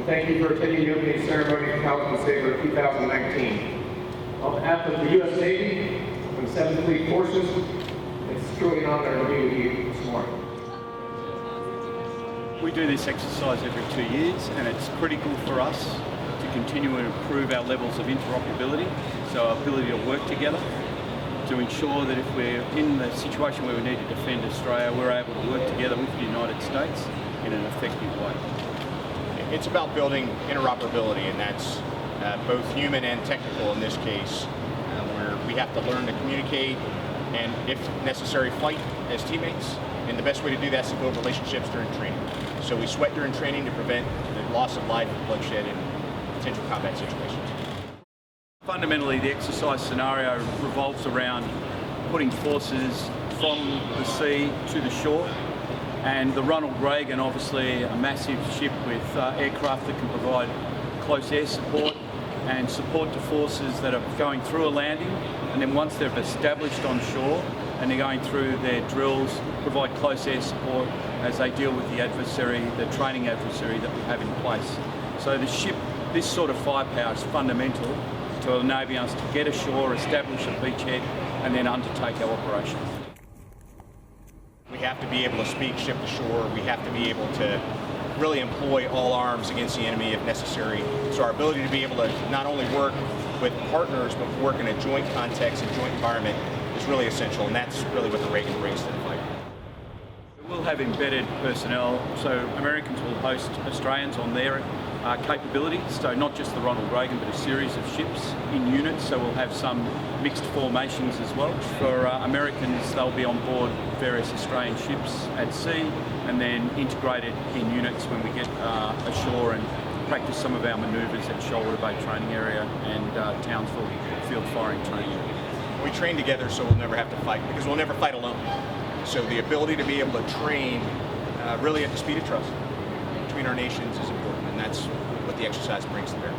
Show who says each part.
Speaker 1: thank you for attending the opening ceremony of Talisman Sabre 2019. On behalf of the U.S. Navy and the 7th Fleet Forces, it's truly an honor to be with you this morning.
Speaker 2: We do this exercise every 2 years, and it's critical for us to continue to improve our levels of interoperability, so our ability to work together, to ensure that if we're in the situation where we need to defend Australia, we're able to work together with the United States in an effective way.
Speaker 3: It's about building interoperability, and that's both human and technical in this case, where we have to learn to communicate and, if necessary, fight as teammates. And the best way to do that is to build relationships during training. So we sweat during training to prevent the loss of life and bloodshed in potential combat situations.
Speaker 2: Fundamentally, the exercise scenario revolves around putting forces from the sea to the shore. And the Ronald Reagan, obviously a massive ship with aircraft that can provide close air support and support to forces that are going through a landing, and then once they've established on shore and they're going through their drills, provide close air support as they deal with the adversary, the training adversary that we have in place. So the ship, this sort of firepower is fundamental to enabling us to get ashore, establish a beachhead, and then undertake our operation.
Speaker 3: We have to be able to speak ship to shore. We have to be able to really employ all arms against the enemy if necessary. So our ability to be able to not only work with partners, but work in a joint context and joint environment is really essential, and that's really what the Reagan brings to the fight.
Speaker 2: We'll have embedded personnel, so Americans will host Australians on their capabilities, so not just the Ronald Reagan, but a series of ships in units, so we'll have some mixed formations as well. For Americans, they'll be on board various Australian ships at sea and then integrated in units when we get ashore and practice some of our manoeuvres at Shoalwater Bay Training Area and Townsville Field Firing Training Area.
Speaker 3: We train together so we'll never have to fight, because we'll never fight alone. So the ability to be able to train really at the speed of trust between our nations is important, and that's what the exercise brings to bear.